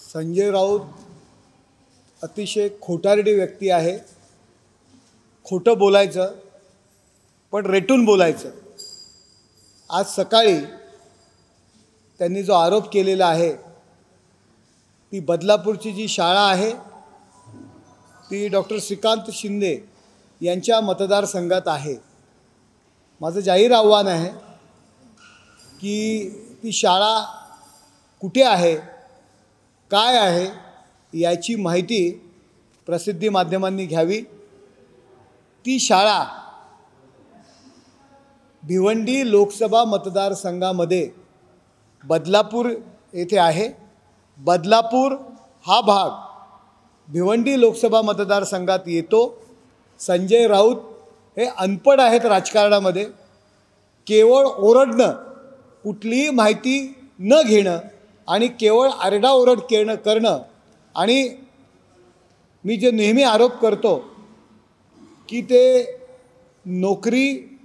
संजय राऊत अतिशय खोटारडी व्यक्ती आहे. खोटं बोलायचं पण रेटून बोलायचं. आज सकाळी त्यांनी जो आरोप केलेला आहे ती बदलापूरची जी शाळा आहे ती डॉक्टर श्रीकांत शिंदे यांच्या मतदारसंघात आहे. माझं जाहीर आव्हान आहे की ती शाळा कुठे आहे, काय आहे याची माहिती प्रसिद्धी माध्यमांनी घ्यावी. ती शाळा भिवंडी लोकसभा मतदारसंघामध्ये बदलापूर येथे आहे. बदलापूर हा भाग भिवंडी लोकसभा मतदारसंघात येतो. संजय राऊत हे अनपढ आहेत राजकारणामध्ये. केवळ ओरडणं, कुठलीही माहिती न घेणं आणि केवळ आरडाओरड करणं आणि मी जे नेहमी आरोप करतो की ते नोकरी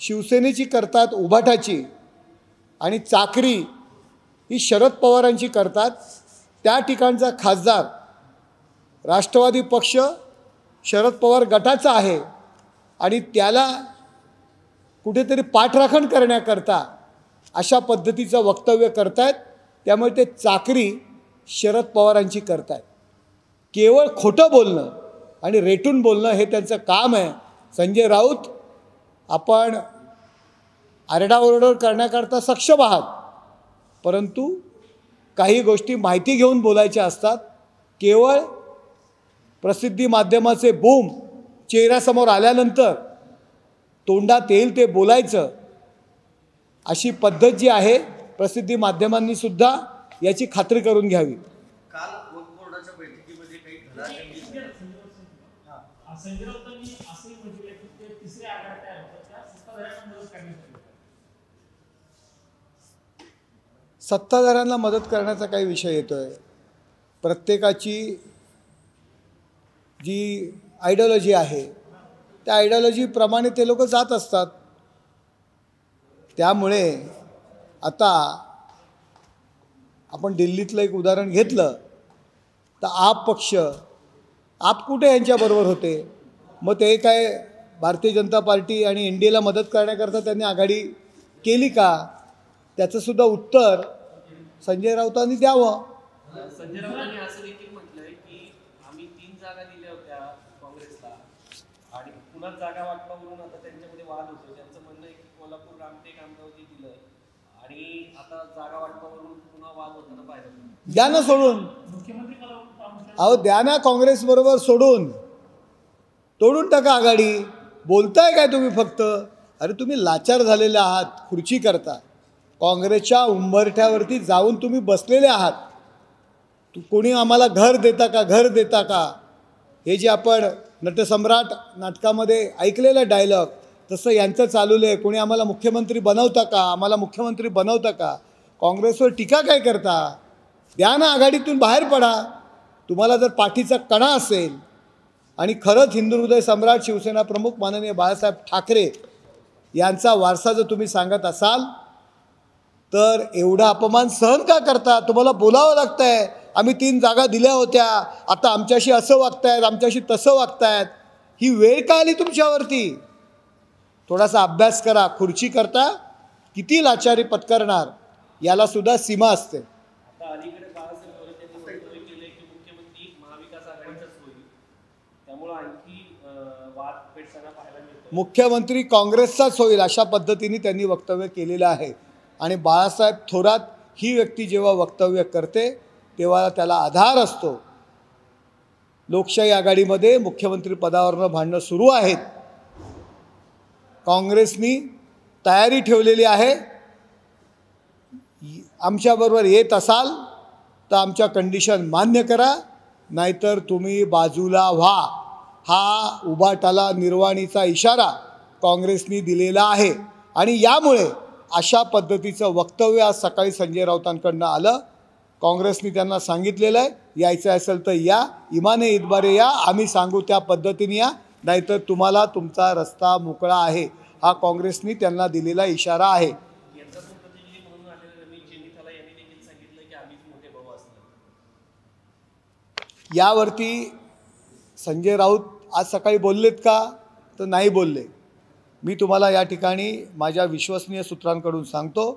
शिवसेनेची करतात उभाटाची आणि चाकरी ही शरद पवारांची करतात. त्या ठिकाणचा खासदार राष्ट्रवादी पक्ष शरद पवार गटाचा आहे आणि त्याला कुठेतरी पाठराखण करण्याकरता अशा पद्धतीचं वक्तव्य करतायत. त्यामुळे ते चाकरी शरद पवारांची करतायत. केवळ खोटं बोलणं आणि रेटून बोलणं हे त्यांचं काम आहे. संजय राऊत, आपण आरडाओरड करण्याकरता सक्षम आहात, परंतु काही गोष्टी माहिती घेऊन बोलायच्या असतात. केवळ प्रसिद्धी माध्यमाचे बूम चेहऱ्यासमोर आल्यानंतर तोंडात येईल ते बोलायचं, अशी पद्धत जी आहे प्रसिद्धी माध्यमांनी सुद्धा याची खात्री करून घ्यावी. काल बोर्डाच्या बैठकीमध्ये काही संजय राऊतांनी असंही म्हटलं की ते तिसऱ्या आघाड्यात तयार होतात, त्या सत्ताधाऱ्यांना मदत करण्यासाठी. सत्ताधाऱ्यांना मदत करण्याचा काही विषय येतोय. प्रत्येकाची जी आयडिओलॉजी आहे त्या आयडिओलॉजीप्रमाणे ते लोक जात असतात. त्यामुळे आता आपण दिल्लीतलं एक उदाहरण घेतलं तर आप पक्ष, आप कुठे यांच्याबरोबर होते, मग ते काय भारतीय जनता पार्टी आणि NDAला मदत करण्याकरता त्यांनी आघाडी केली का? त्याचंसुद्धा उत्तर संजय राऊतांनी द्यावं. संजय राऊतांनी असं देखील म्हटलंय की आम्ही 3 जागा दिल्या होत्या काँग्रेसला आणि पुन्हा जागा वाटपावरून आता त्यांच्यामध्ये वाद होतो. त्यांचं म्हणणं आहे की कोल्हापूर रामटेक अमरावती दिलं आणि आता जागा वाटपावरून पुन्हा वाद होताना पाहिजे. द्या ना सोडून. अहो द्या ना काँग्रेसबरोबर सोडून, तोडून टाका आघाडी. बोलताय काय तुम्ही फक्त? अरे तुम्ही लाचार झालेले आहात खुर्ची करता. काँग्रेसच्या उंबरठ्यावरती जाऊन तुम्ही बसलेले आहात. कोणी आम्हाला घर देता का, घर देता का, हे जे आपण नटसम्राट नाटकामध्ये ऐकलेलं डायलॉग तसं यांचं चालवलं आहे. कोणी आम्हाला मुख्यमंत्री बनवता का, आम्हाला मुख्यमंत्री बनवता का. काँग्रेसवर टीका काय करता? द्या ना, आघाडीतून बाहेर पडा. तुम्हाला जर पाठीचा कणा असेल आणि खरंच हिंदू हृदय सम्राट शिवसेना प्रमुख माननीय बाळासाहेब ठाकरे यांचा वारसा जर तुम्ही सांगत असाल तर एवढा अपमान सहन का करता? तुम्हाला बोलावं लागतंय. आम्ही 3 जागा दिल्या होत्या, आता आमच्याशी असं वागतायत, आमच्याशी तसं वागतायत. ही वेळ का आली तुमच्यावरती? थोडासा अभ्यास करा. खुर्ची करता किती लाचारी पत्करणार याला सुद्धा सीमा असते. आता अलीकडे बाळासाहेब थोरात यांनी वक्तव्य केलंय की मुख्यमंत्री महाविकास आघाडीचाच होईल, त्यामुळे आणखी वाद पेटताना पाहायला मिळतो. मुख्यमंत्री काँग्रेसचाच होईल अशा पद्धतीने त्यांनी वक्तव्य केलेलं आहे. आणि बाळासाहेब थोरात ही व्यक्ती जेव्हा वक्तव्य करते तेव्हा त्याला आधार असतो. लोकशाही आघाडीमध्ये मुख्यमंत्री पदावरनं भांडणं सुरू आहेत. काँग्रेसनी तयारी ठेवलेली आहे. आमच्याबरोबर येत असाल तर आमच्या कंडिशन मान्य करा, नाहीतर तुम्ही बाजूला व्हा. हा उभाटाला निर्वाणीचा इशारा काँग्रेसनी दिलेला आहे. आणि यामुळे अशा पद्धतीचं वक्तव्य आज सकाळी संजय राऊतांकडनं आलं. काँग्रेसनी त्यांना सांगितलेलं आहे यायचं असेल तर या, इमाने इतबारे या, आम्ही सांगू त्या पद्धतीने या, नाहीतर तुम्हाला तुमचा रस्ता मोकळा आहे. हा काँग्रेसनी त्यांना दिलेला इशारा आहे. यावरती संजय राऊत आज सकाळी बोललेत का, तर नाही बोलले. मी तुम्हाला या ठिकाणी माझ्या विश्वसनीय सूत्रांकडून सांगतो,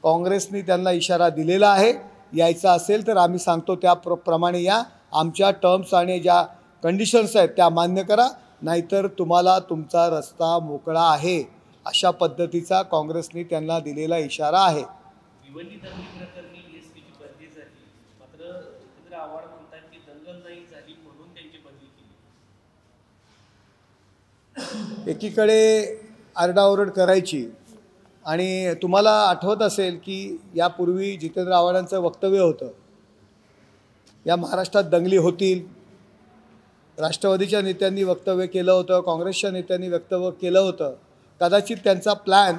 काँग्रेसने त्यांना इशारा दिलेला आहे. यायचं असेल तर आम्ही सांगतो त्याप्रमाणे या, आमच्या टर्म्स आणि ज्या कंडिशन्स आहेत त्या मान्य करा, नाहीतर तुम्हाला तुमचा रस्ता मोकळा आहे, अशा पद्धतीचा काँग्रेसने त्यांना दिलेला इशारा आहे. भिवंडी दंगली प्रकरणी DSPची बदली झाली, मात्र जितेंद्र आव्हाड म्हणतात की दंगल नाही झाली म्हणून त्यांची बदली केली. एकीकडे आरडाओरड करायची, आणि तुम्हाला आठवत असेल की यापूर्वी जितेंद्र आव्हाडांचं वक्तव्य होतं, या महाराष्ट्रात दंगली होतील. राष्ट्रवादीच्या नेत्यांनी वक्तव्य केलं होतं, काँग्रेसच्या नेत्यांनी वक्तव्य केलं होतं. कदाचित त्यांचा प्लॅन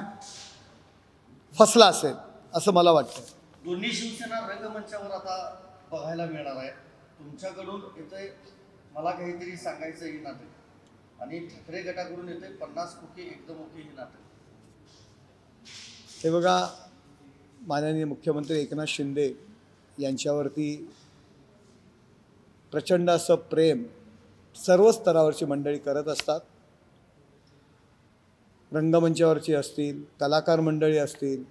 फसला असेल असं मला वाटतं. दोन्ही शिवसेना रंगमंचावर आता बघायला मिळणार आहे. तुमच्याकडून येतंय मला काहीतरी सांगायचं ही नाटक, आणि ठाकरे गटाकडून येते 50 कोटी एकदम ओके ही नाटक. हे बघा, माननीय मुख्यमंत्री एकनाथ शिंदे यांच्यावरती प्रचंड असं प्रेम सर्व स्तरावरची मंडळी करत असतात. रंगमंचावरची असतील, कलाकार मंडळी असतील,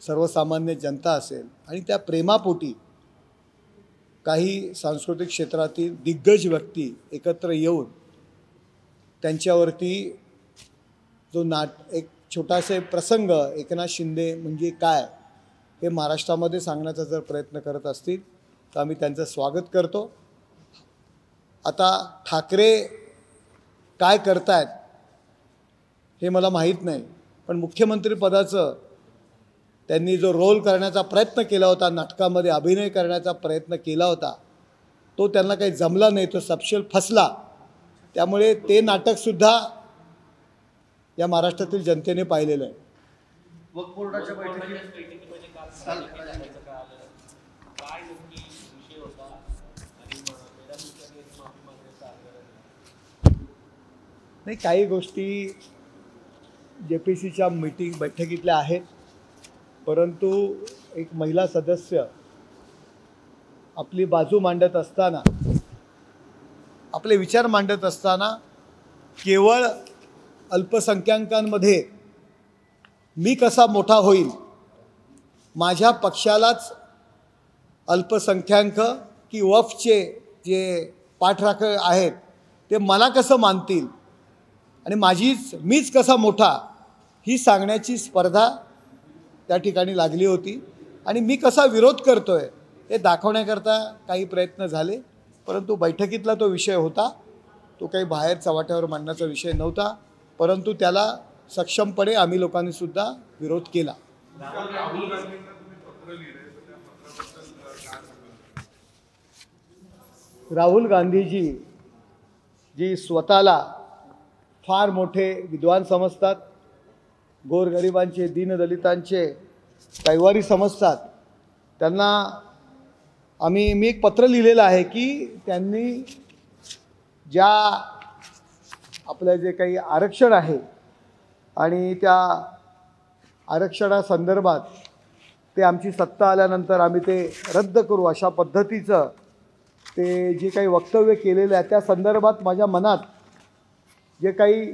सर्वसामान्य जनता असेल, आणि त्या प्रेमापोटी काही सांस्कृतिक क्षेत्रातील दिग्गज व्यक्ती एकत्र येऊन त्यांच्यावरती जो एक छोटासा प्रसंग, एकनाथ शिंदे म्हणजे काय हे महाराष्ट्रामध्ये सांगण्याचा जर प्रयत्न करत असतील तर आम्ही त्यांचं स्वागत करतो. आता ठाकरे काय करतायत हे मला माहीत नाही, पण मुख्यमंत्रीपदाचं त्यांनी जो रोल करण्याचा प्रयत्न केला होता, नाटकामध्ये अभिनय करण्याचा प्रयत्न केला होता, तो त्यांना काही जमला नाही, तो सपशेल फसला. त्यामुळे ते नाटकसुद्धा या महाराष्ट्रातील जनतेने पाहिलेलं आहे. वक्फ बोर्डाच्या बैठकीत बैठकीमध्ये काल झाल्याचं कळालं. काय नक्की विषय होता आणि मेधासूच्याने माफी मागण्याचा आग्रह. नाही, काही गोष्टी JPCच्या बैठकीतल्या आहेत, परंतु एक महिला सदस्य आपली बाजू मांडत असताना, आपले विचार मांडत असताना केवळ अल्पसंख्याकांमध्ये मी कसा मोठा होईल, माझ्या पक्षालाच अल्पसंख्याक की वफचे जे पाठराखण आहेत ते मला कसं मानतील आणि मीच कसा मोठा, ही सांगण्याची स्पर्धा त्या ठिकाणी लागली होती. आणि मी कसा विरोध करतोय हे दाखवण्याकरता काही प्रयत्न झाले, परंतु बैठकीतला तो विषय होता, तो काही बाहेर चव्हाट्यावर मांडण्याचा विषय नव्हता, परंतु त्याला सक्षमपणे आम्ही लोकांनी सुद्धा विरोध केला. राहुल गांधीजी जी स्वतःला फार मोठे विद्वान समजतात, गोरगरिबांचे, दीनदलितांचे कैवारी समजतात, त्यांना मी एक पत्र लिहिलेलं आहे की त्यांनी ज्या आपलं जे काही आरक्षण आहे आणि त्या आरक्षणासंदर्भात ते आमची सत्ता आल्यानंतर आम्ही ते रद्द करू अशा पद्धतीचं ते जे काही वक्तव्य केलेलं आहे, त्या संदर्भात माझ्या मनात जे काही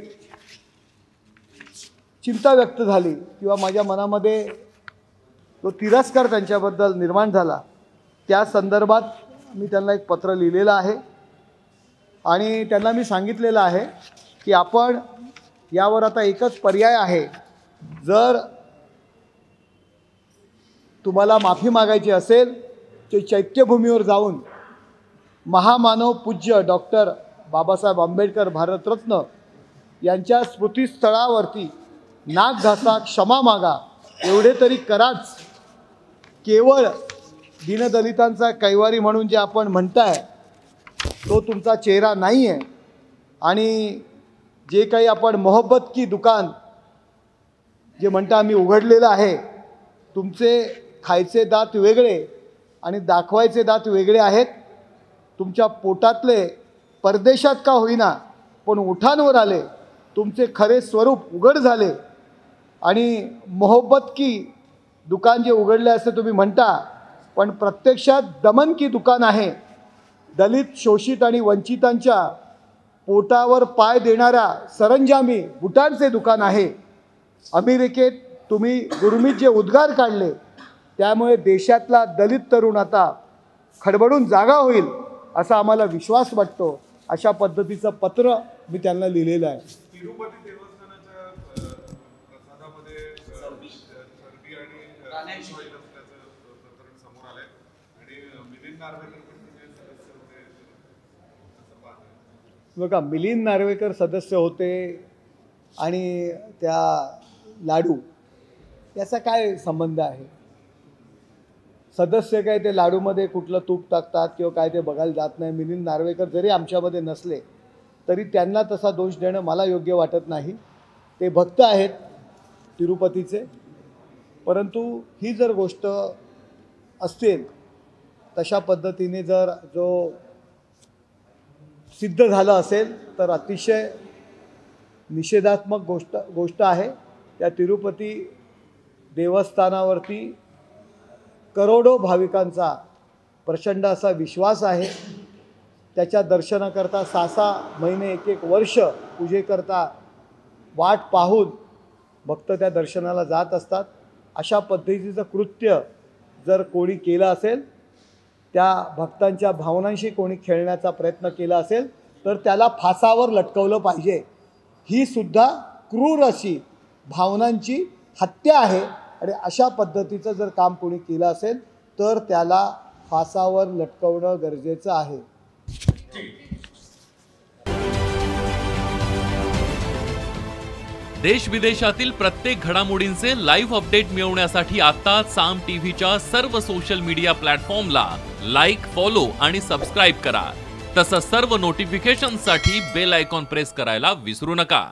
चिंता व्यक्त झाली किंवा माझ्या मनामध्ये तो तिरस्कार त्यांच्याबद्दल निर्माण झाला, त्या संदर्भात मी त्यांना एक पत्र लिहिलेलं आहे. आणि त्यांना मी सांगितलेलं आहे की आपण यावर आता एकच पर्याय आहे, जर तुम्हाला माफी मागायची असेल तर चैत्यभूमीवर जाऊन महामानव पूज्य डॉक्टर बाबासाहेब आंबेडकर भारतरत्न यांच्या स्मृतीस्थळावरती नाक घासा, क्षमा मागा, एवढे तरी कराच. केवळ दीनदलितांचा कैवारी म्हणून जे आपण म्हणताय तो तुमचा चेहरा नाही आहे. आणि जे काही आपण मोहब्बत की दुकान जे म्हणता आम्ही उघडलेलं आहे, तुमचे खायचे दात वेगळे आणि दाखवायचे दात वेगळे आहेत. तुमच्या पोटातले परदेशात का होईना पण उठांवर आले, तुमचे खरे स्वरूप उघड झाले. आणि मोहब्बत की दुकान जे उघडले असं तुम्ही म्हणता, पण प्रत्यक्षात दमन की दुकान आहे. दलित, शोषित आणि वंचितांच्या पोटावर पाय देणाऱ्या सरंजामी बुटांचे दुकान आहे. अमेरिकेत तुम्ही गुरमीत जे उद्गार काढले त्यामुळे देशातला दलित तरुण आता खडबडून जागा होईल असा आम्हाला विश्वास वाटतो. अशा पद्धतीचं पत्र मी त्यांना लिहिलेलं आहे. तिरुपती देवस्थानाच्या प्रसादामध्ये चरबी आणि प्राण्यांची ऑइल असल्याचं प्रकरण समोर आलंय आणि मिलिंद नार्वेकर पण तिथे सदस्य होते असं पाहतोय. बघा, मिलिंद नार्वेकर सदस्य होते आणि त्या लाडू याचा काय संबंध आहे? सदस्य काय ते लाडूमध्ये कुठलं तूप टाकतात किंवा काय ते बघायला जात नाही. मिलिंद नार्वेकर जरी आमच्यामध्ये नसले तरी त्यांना तसा दोष देणं मला योग्य वाटत नाही. ते भक्त आहेत तिरुपतीचे. परंतु ही जर गोष्ट असेल तशा पद्धतीने जर जो सिद्ध झालं असेल तर अतिशय निषेधात्मक गोष्ट आहे. त्या तिरुपती देवस्थानावरती करोडो भाविकांचा प्रचंड असा विश्वास आहे. त्याच्या दर्शनाकरता 6-6 महिने 1-1 वर्ष पूजेकरता वाट पाहून भक्त त्या दर्शनाला जात असतात. अशा पद्धतीचं कृत्य जर कोणी केलं असेल, त्या भक्तांच्या भावनांशी कोणी खेळण्याचा प्रयत्न केला असेल तर त्याला फासावर लटकवलं पाहिजे. ही सुद्धा क्रूर अशी भावनांची हत्या आहे आणि अशा पद्धतीचं जर काम कोणी केलं असेल तर त्याला फासावर लटकवणं गरजेचं आहे. देश विदेशातील प्रत्येक घडामोडींचे लाईव्ह अपडेट मिळवण्यासाठी आता साम टीव्हीच्या सर्व सोशल मीडिया प्लॅटफॉर्मला लाईक, फॉलो आणि सबस्क्राईब करा. तसंच सर्व नोटिफिकेशनसाठी बेल आयकॉन प्रेस करायला विसरू नका.